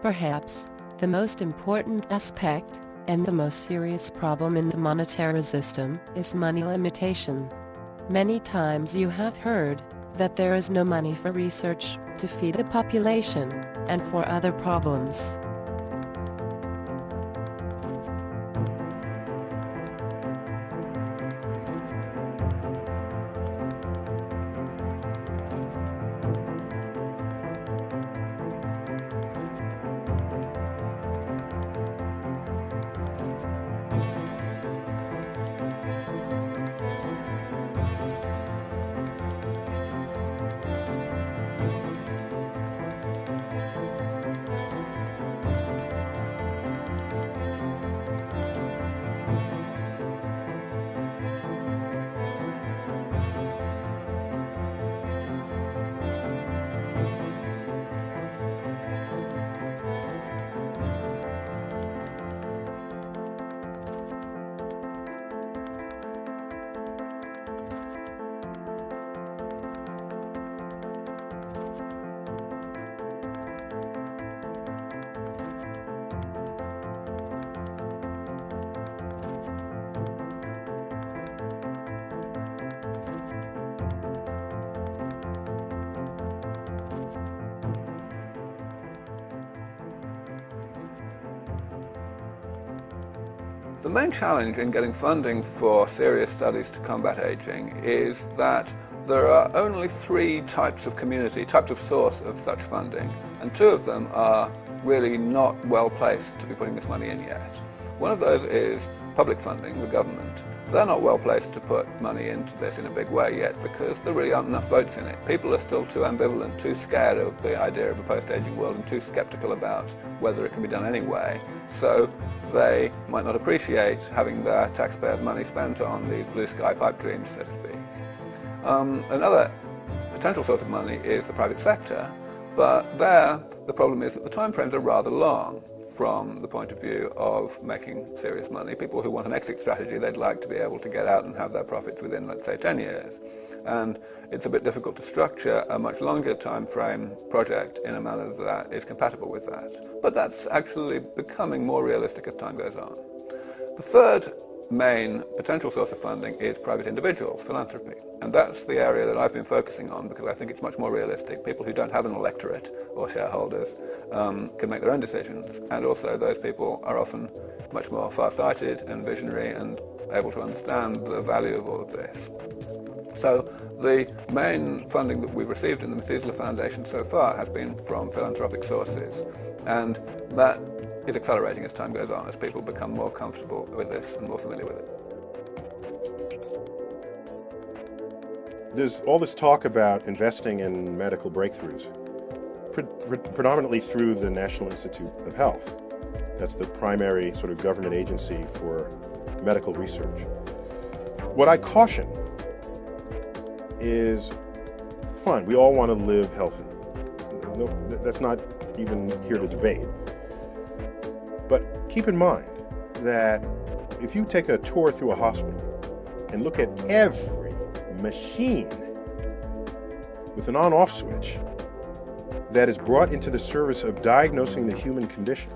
Perhaps, the most important aspect, and the most serious problem in the monetary system, is money limitation. Many times you have heard that there is no money for research, to feed the population, and for other problems. The main challenge in getting funding for serious studies to combat aging is that there are only three types of source of such funding, and two of them are really not well placed to be putting this money in yet. One of those is public funding, the government. They're not well placed to put money into this in a big way yet because there really aren't enough votes in it. People are still too ambivalent, too scared of the idea of a post-aging world and too skeptical about whether it can be done anyway. So they might not appreciate having their taxpayers' money spent on these blue sky pipe dreams, so to speak. Another potential source of money is the private sector, but there the problem is that the timeframes are rather long from the point of view of making serious money. People who want an exit strategy, they'd like to be able to get out and have their profits within, let's say, 10 years. And it's a bit difficult to structure a much longer time frame project in a manner that is compatible with that. But that's actually becoming more realistic as time goes on. The third main potential source of funding is private individuals, philanthropy. And that's the area that I've been focusing on because I think it's much more realistic. People who don't have an electorate or shareholders can make their own decisions. And also those people are often much more far-sighted and visionary and able to understand the value of all of this. So the main funding that we've received in the Methuselah Foundation so far has been from philanthropic sources. And that is accelerating as time goes on, as people become more comfortable with this and more familiar with it. There's all this talk about investing in medical breakthroughs, predominantly through the National Institute of Health. That's the primary sort of government agency for medical research. What I caution is, fine, we all want to live healthy. No, that's not even here to debate. But keep in mind that if you take a tour through a hospital and look at every machine with an on-off switch that is brought into the service of diagnosing the human condition,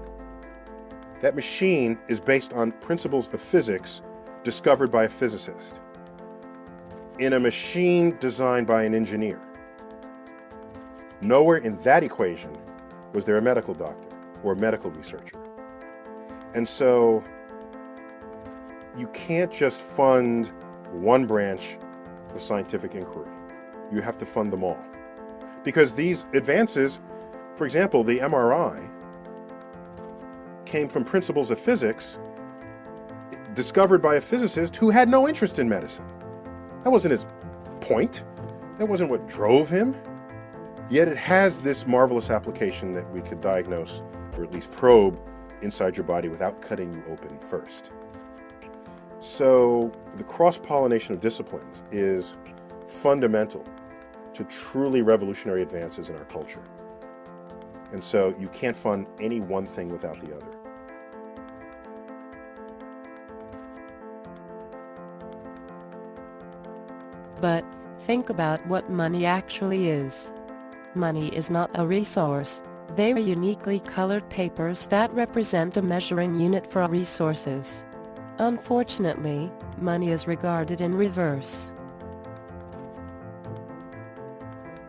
that machine is based on principles of physics discovered by a physicist in a machine designed by an engineer. Nowhere in that equation was there a medical doctor or a medical researcher. And so you can't just fund one branch of scientific inquiry. You have to fund them all. Because these advances, for example, the MRI, came from principles of physics discovered by a physicist who had no interest in medicine. That wasn't his point. That wasn't what drove him. Yet it has this marvelous application that we could diagnose, or at least probe, inside your body without cutting you open first. So the cross-pollination of disciplines is fundamental to truly revolutionary advances in our culture. And so you can't fund any one thing without the other. But think about what money actually is. Money is not a resource, They are uniquely colored papers that represent a measuring unit for resources. Unfortunately, money is regarded in reverse.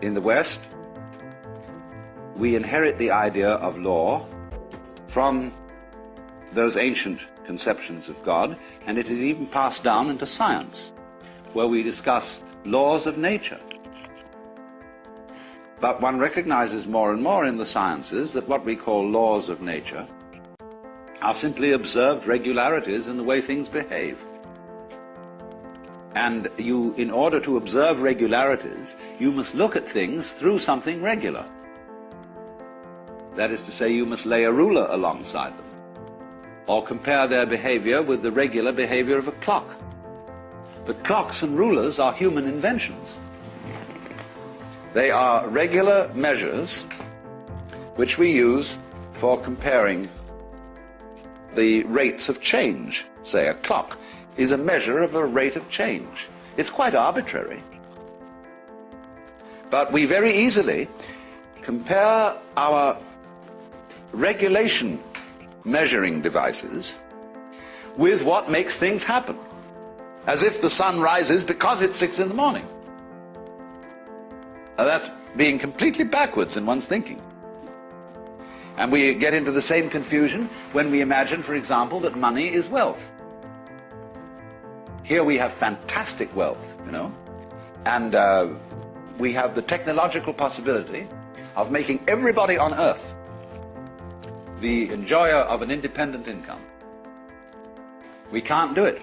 In the West, we inherit the idea of law from those ancient conceptions of God, and it is even passed down into science, where we discuss laws of nature. But one recognizes more and more in the sciences that what we call laws of nature are simply observed regularities in the way things behave. And you, in order to observe regularities, you must look at things through something regular. That is to say, you must lay a ruler alongside them, or compare their behavior with the regular behavior of a clock. But clocks and rulers are human inventions. They are regular measures which we use for comparing the rates of change. Say, a clock is a measure of a rate of change. It's quite arbitrary. But we very easily compare our regulation measuring devices with what makes things happen, as if the sun rises because it's 6 in the morning. Now that's being completely backwards in one's thinking. And we get into the same confusion when we imagine, for example, that money is wealth. Here we have fantastic wealth, you know, and we have the technological possibility of making everybody on earth the enjoyer of an independent income. We can't do it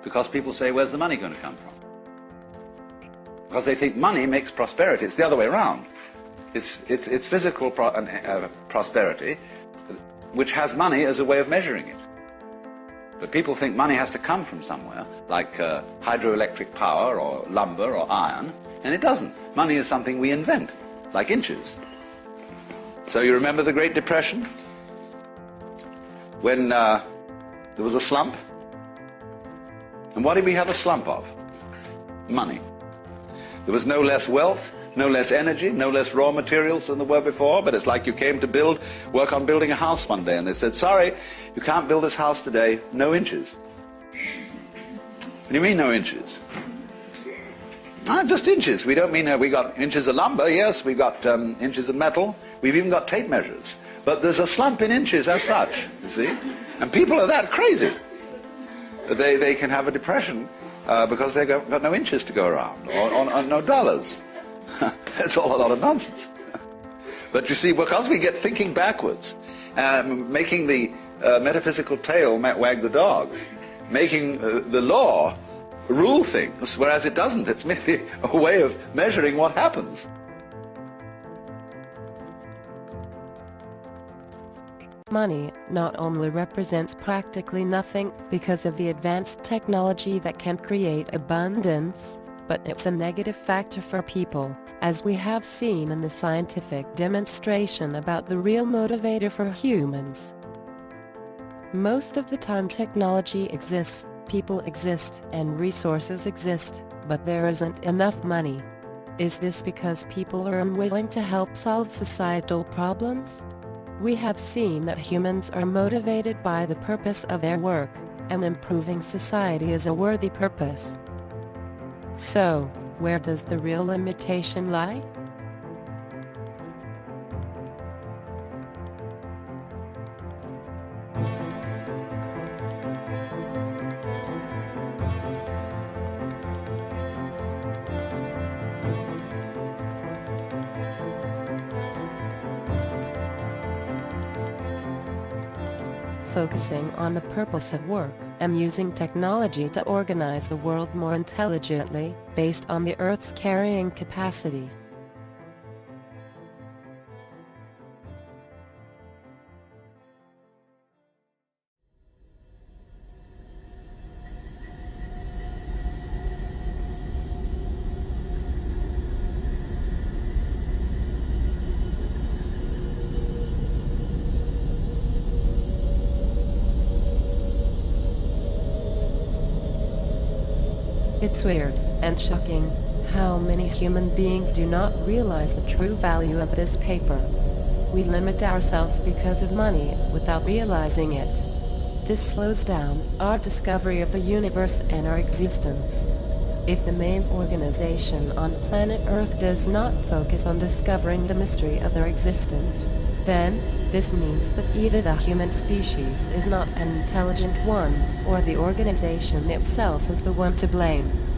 because people say, where's the money going to come from? Because they think money makes prosperity. It's the other way around. It's physical prosperity which has money as a way of measuring it. But people think money has to come from somewhere, like hydroelectric power or lumber or iron, and it doesn't. Money is something we invent, like inches. So you remember the Great Depression? When there was a slump? And what did we have a slump of? Money. There was no less wealth, no less energy, no less raw materials than there were before, but it's like you came to work on building a house one day, and they said, sorry, you can't build this house today, no inches. What do you mean, no inches? Just inches. We don't mean we got inches of lumber. Yes, we got inches of metal. We've even got tape measures. But there's a slump in inches as such, you see. And people are that crazy. They can have a depression because they've got no inches to go around, or no dollars. That's all a lot of nonsense. But you see, because we get thinking backwards, making the metaphysical tail wag the dog, making the law rule things, whereas it doesn't. It's merely a way of measuring what happens. Money not only represents practically nothing because of the advanced technology that can create abundance, but it's a negative factor for people, as we have seen in the scientific demonstration about the real motivator for humans. Most of the time technology exists, people exist, and resources exist, but there isn't enough money. Is this because people are unwilling to help solve societal problems? We have seen that humans are motivated by the purpose of their work, and improving society is a worthy purpose. So, where does the real limitation lie? Focusing on the purpose of work, and using technology to organize the world more intelligently, based on the Earth's carrying capacity. It's weird and shocking how many human beings do not realize the true value of this paper. We limit ourselves because of money without realizing it. This slows down our discovery of the universe and our existence. If the main organization on planet Earth does not focus on discovering the mystery of their existence, then this means that either the human species is not an intelligent one, or the organization itself is the one to blame.